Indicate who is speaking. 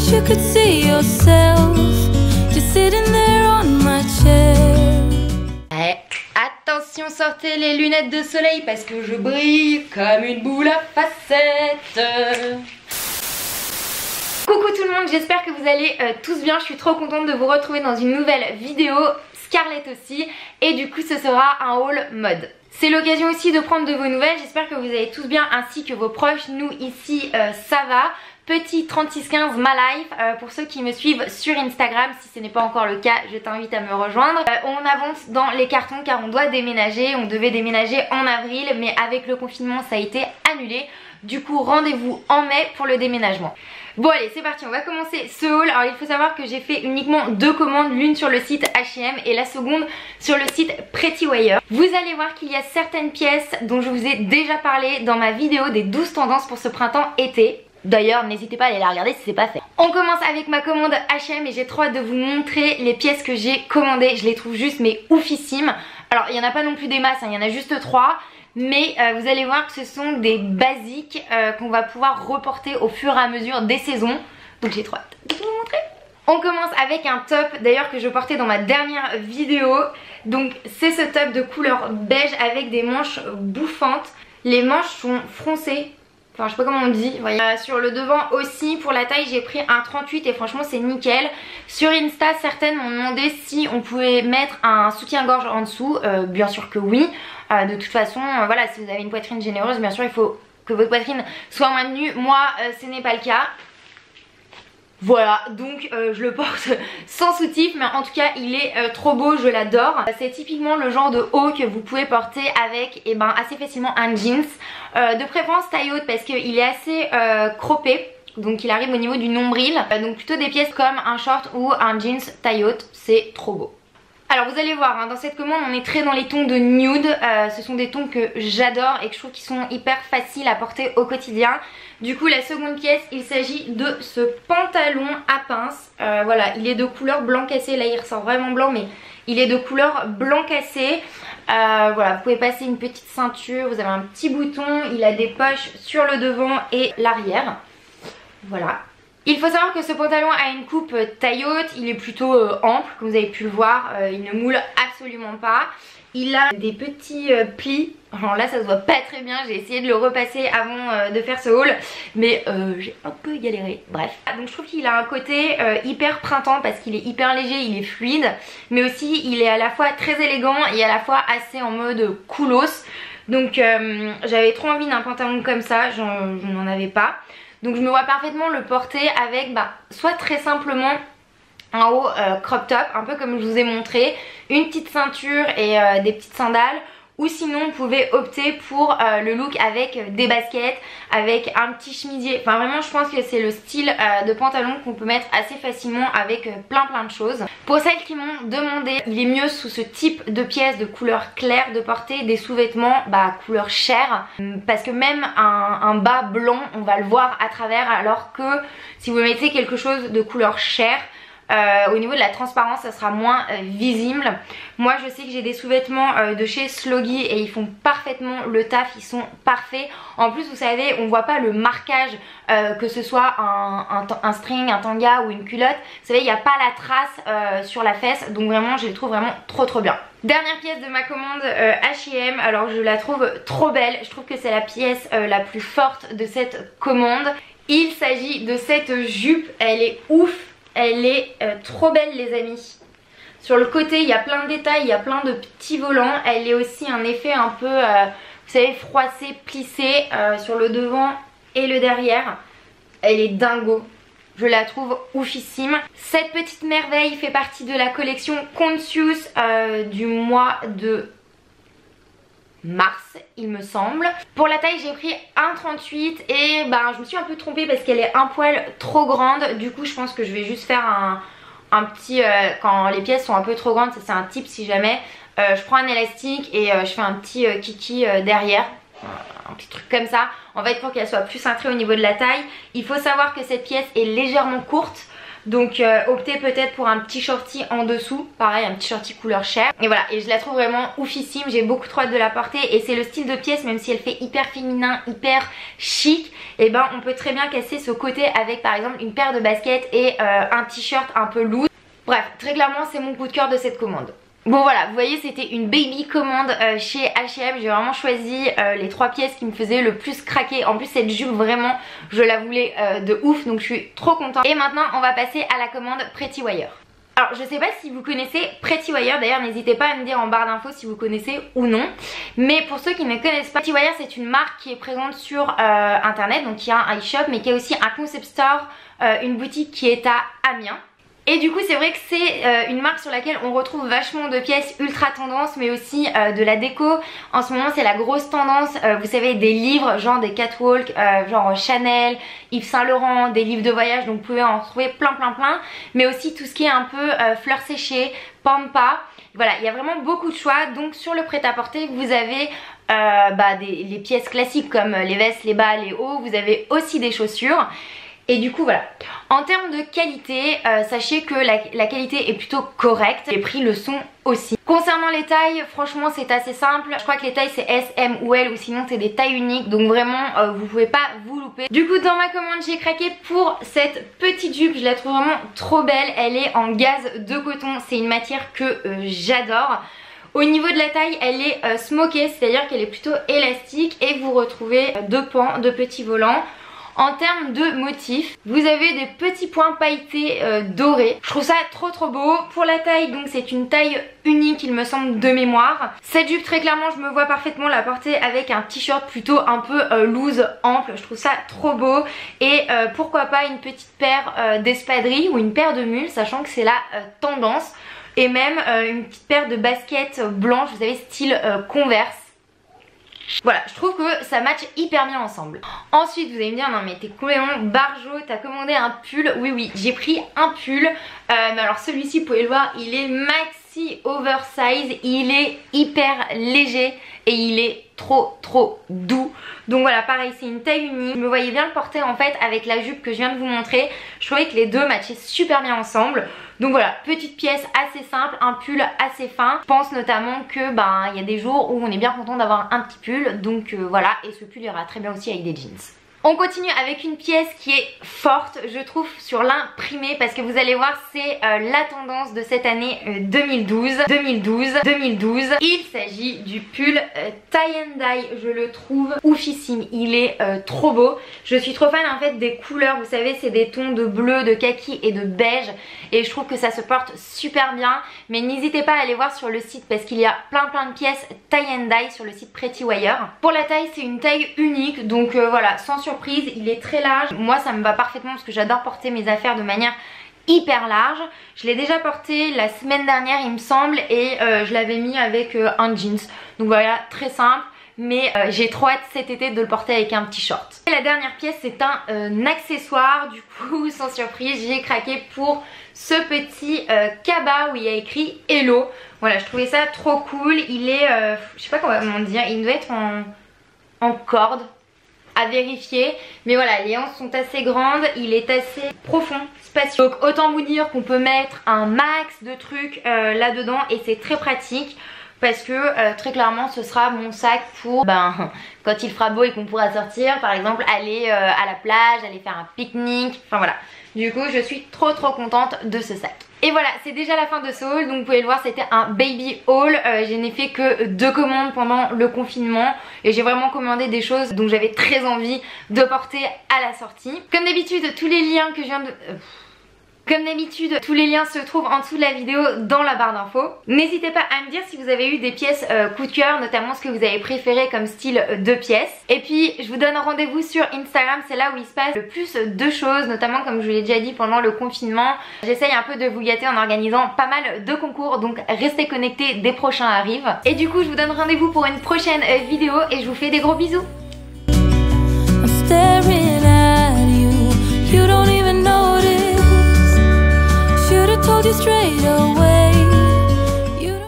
Speaker 1: wish you could see yourself just sitting there on my chair.
Speaker 2: Attention, sortez les lunettes de soleil parce que je brille comme une boule à facettes. Coucou tout le monde, j'espère que vous allez tous bien. Je suis trop contente de vous retrouver dans une nouvelle vidéo, Scarlett aussi. Et du coup ce sera un haul mode. C'est l'occasion aussi de prendre de vos nouvelles. J'espère que vous allez tous bien ainsi que vos proches. Nous ici ça va. Petit 3615 ma life, pour ceux qui me suivent sur Instagram, si ce n'est pas encore le cas, je t'invite à me rejoindre. On avance dans les cartons car on doit déménager, on devait déménager en avril mais avec le confinement ça a été annulé. Du coup rendez-vous en mai pour le déménagement. Bon allez c'est parti, on va commencer ce haul. Alors il faut savoir que j'ai fait uniquement 2 commandes, l'une sur le site H&M et la seconde sur le site Pretty Wear. Vous allez voir qu'il y a certaines pièces dont je vous ai déjà parlé dans ma vidéo des 12 tendances pour ce printemps-été. D'ailleurs n'hésitez pas à aller la regarder si c'est pas fait. On commence avec ma commande H&M et j'ai trop hâte de vous montrer les pièces que j'ai commandées. Je les trouve juste mais oufissimes. Alors il n'y en a pas non plus des masses, hein, il y en a juste 3. Mais vous allez voir que ce sont des basiques qu'on va pouvoir reporter au fur et à mesure des saisons. Donc j'ai trop hâte de vous montrer. On commence avec un top d'ailleurs que je portais dans ma dernière vidéo. Donc c'est ce top de couleur beige avec des manches bouffantes. Les manches sont froncées. Enfin je sais pas comment on dit, voyez. Sur le devant aussi, pour la taille j'ai pris un 38 et franchement c'est nickel. Sur Insta certaines m'ont demandé si on pouvait mettre un soutien-gorge en dessous, bien sûr que oui. De toute façon voilà, si vous avez une poitrine généreuse bien sûr il faut que votre poitrine soit maintenue. Moi ce n'est pas le cas. Voilà, donc je le porte sans soutif, mais en tout cas il est trop beau, je l'adore. C'est typiquement le genre de haut que vous pouvez porter avec assez facilement un jeans. De préférence taille haute parce qu'il est assez croppé, donc il arrive au niveau du nombril. Donc plutôt des pièces comme un short ou un jeans taille haute, c'est trop beau. Alors vous allez voir, hein, dans cette commande on est très dans les tons de nude, ce sont des tons que j'adore et que je trouve qu'ils sont hyper faciles à porter au quotidien. Du coup la seconde pièce, il s'agit de ce pantalon à pince, voilà, il est de couleur blanc cassé, là il ressort vraiment blanc mais il est de couleur blanc cassé. Voilà, vous pouvez passer une petite ceinture, vous avez un petit bouton, il a des poches sur le devant et l'arrière, voilà. Il faut savoir que ce pantalon a une coupe taille haute, il est plutôt ample comme vous avez pu le voir, il ne moule absolument pas. Il a des petits plis, alors là ça se voit pas très bien, j'ai essayé de le repasser avant de faire ce haul mais j'ai un peu galéré, bref. Donc je trouve qu'il a un côté hyper printemps parce qu'il est hyper léger, il est fluide, mais aussi il est à la fois très élégant et à la fois assez en mode coolos. Donc j'avais trop envie d'un pantalon comme ça, je n'en avais pas. Donc je me vois parfaitement le porter avec soit très simplement un haut crop top, un peu comme je vous ai montré, une petite ceinture et des petites sandales. Ou sinon vous pouvez opter pour le look avec des baskets, avec un petit chemisier. Enfin vraiment je pense que c'est le style de pantalon qu'on peut mettre assez facilement avec plein de choses. Pour celles qui m'ont demandé, il est mieux sous ce type de pièces de couleur claire de porter des sous-vêtements couleur chair. Parce que même un bas blanc on va le voir à travers, alors que si vous mettez quelque chose de couleur chair, au niveau de la transparence ça sera moins visible. Moi je sais que j'ai des sous-vêtements de chez Sloggy et ils font parfaitement le taf, ils sont parfaits. En plus vous savez on voit pas le marquage, que ce soit un string, un tanga ou une culotte. Vous savez il n'y a pas la trace sur la fesse, donc vraiment je les trouve vraiment trop bien. Dernière pièce de ma commande H&M, alors je la trouve trop belle, je trouve que c'est la pièce la plus forte de cette commande. Il s'agit de cette jupe, elle est ouf. Elle est trop belle les amis. Sur le côté il y a plein de détails, il y a plein de petits volants. Elle est aussi un effet un peu, vous savez, froissé, plissé sur le devant et le derrière. Elle est dingo. Je la trouve oufissime. Cette petite merveille fait partie de la collection Conscious du mois de mars il me semble. Pour la taille j'ai pris un 38 et je me suis un peu trompée parce qu'elle est un poil trop grande. Du coup je pense que je vais juste faire un petit, quand les pièces sont un peu trop grandes, ça c'est un tip si jamais, je prends un élastique et je fais un petit kiki derrière, un petit truc comme ça en fait pour qu'elle soit plus cintrée au niveau de la taille. Il faut savoir que cette pièce est légèrement courte, Donc optez peut-être pour un petit shorty en dessous, pareil un petit shorty couleur chair. Et voilà, et je la trouve vraiment oufissime, j'ai beaucoup trop hâte de la porter. Et c'est le style de pièce, même si elle fait hyper féminin, hyper chic, et ben on peut très bien casser ce côté avec par exemple une paire de baskets et un t-shirt un peu loose. Bref, très clairement c'est mon coup de cœur de cette commande. Bon voilà, vous voyez c'était une baby commande chez H&M. J'ai vraiment choisi les 3 pièces qui me faisaient le plus craquer. En plus cette jupe vraiment je la voulais de ouf, donc je suis trop contente. Et maintenant on va passer à la commande Pretty Wire. Alors je sais pas si vous connaissez Pretty Wire, d'ailleurs n'hésitez pas à me dire en barre d'infos si vous connaissez ou non. Mais pour ceux qui ne connaissent pas, Pretty Wire c'est une marque qui est présente sur internet, donc qui a un iShop mais qui a aussi un concept store, une boutique qui est à Amiens. Et du coup c'est vrai que c'est une marque sur laquelle on retrouve vachement de pièces ultra tendance, mais aussi de la déco. En ce moment c'est la grosse tendance, vous savez, des livres genre des catwalks, genre Chanel, Yves Saint Laurent, des livres de voyage, donc vous pouvez en trouver plein. Mais aussi tout ce qui est un peu fleurs séchées, pampa. Voilà, il y a vraiment beaucoup de choix. Donc sur le prêt-à-porter vous avez les pièces classiques comme les vestes, les bas, les hauts. Vous avez aussi des chaussures. Et du coup voilà, en termes de qualité, sachez que la qualité est plutôt correcte, les prix le sont aussi. Concernant les tailles, franchement c'est assez simple, je crois que les tailles c'est S, M ou L, ou sinon c'est des tailles uniques, donc vraiment vous pouvez pas vous louper. Du coup dans ma commande j'ai craqué pour cette petite jupe, je la trouve vraiment trop belle, elle est en gaze de coton, c'est une matière que j'adore. Au niveau de la taille elle est smokée, c'est-à-dire qu'elle est plutôt élastique et vous retrouvez 2 pans, 2 petits volants. En termes de motifs, vous avez des petits points pailletés dorés. Je trouve ça trop beau. Pour la taille, donc c'est une taille unique il me semble de mémoire. Cette jupe très clairement je me vois parfaitement la porter avec un t-shirt plutôt un peu loose, ample. Je trouve ça trop beau. Et pourquoi pas une petite paire d'espadrilles ou une paire de mules, sachant que c'est la tendance. Et même une petite paire de baskets blanches, vous savez, style Converse. Voilà, je trouve que ça match hyper bien ensemble. Ensuite vous allez me dire non mais t'es complètement barjo, t'as commandé un pull. Oui j'ai pris un pull, mais alors celui-ci vous pouvez le voir, il est maxi oversize, il est hyper léger et il est trop doux. Donc voilà, pareil c'est une taille unique. Je me voyais bien le porter en fait avec la jupe que je viens de vous montrer. Je trouvais que les deux matchaient super bien ensemble. Donc voilà, petite pièce assez simple, un pull assez fin. Je pense notamment que il y a des jours où on est bien content d'avoir un petit pull. Donc voilà, et ce pull ira très bien aussi avec des jeans. On continue avec une pièce qui est forte, je trouve, sur l'imprimé, parce que vous allez voir, c'est la tendance de cette année 2012. Il s'agit du pull tie and dye, je le trouve oufissime, il est trop beau. Je suis trop fan en fait des couleurs, vous savez, c'est des tons de bleu, de kaki et de beige, et je trouve que ça se porte super bien. Mais n'hésitez pas à aller voir sur le site parce qu'il y a plein de pièces tie and dye sur le site Pretty Wire. Pour la taille, c'est une taille unique, donc voilà, sans surprise, il est très large. Moi ça me va parfaitement parce que j'adore porter mes affaires de manière hyper large. Je l'ai déjà porté la semaine dernière il me semble, et je l'avais mis avec un jeans. Donc voilà, très simple. Mais j'ai trop hâte cet été de le porter avec un petit short. Et la dernière pièce c'est un accessoire. Du coup sans surprise j'ai craqué pour ce petit cabas où il y a écrit Hello. Voilà, je trouvais ça trop cool. Il est, je sais pas comment dire, il doit être en corde, à vérifier, mais voilà, les hanches sont assez grandes, il est assez profond, spacieux. Donc autant vous dire qu'on peut mettre un max de trucs là-dedans, et c'est très pratique parce que très clairement ce sera mon sac pour quand il fera beau et qu'on pourra sortir, par exemple aller à la plage, aller faire un pique-nique, enfin voilà. Du coup je suis trop contente de ce sac. Et voilà, c'est déjà la fin de ce haul, donc vous pouvez le voir, c'était un baby haul. Je n'ai fait que 2 commandes pendant le confinement et j'ai vraiment commandé des choses dont j'avais très envie de porter à la sortie. Comme d'habitude, tous les liens que je viens de... Comme d'habitude, tous les liens se trouvent en dessous de la vidéo dans la barre d'infos. N'hésitez pas à me dire si vous avez eu des pièces coup de cœur, notamment ce que vous avez préféré comme style de pièces. Et puis je vous donne rendez-vous sur Instagram, c'est là où il se passe le plus de choses, notamment comme je vous l'ai déjà dit pendant le confinement. J'essaye un peu de vous gâter en organisant pas mal de concours, donc restez connectés, des prochains arrivent. Et du coup je vous donne rendez-vous pour une prochaine vidéo et je vous fais des gros bisous.
Speaker 1: Told you straight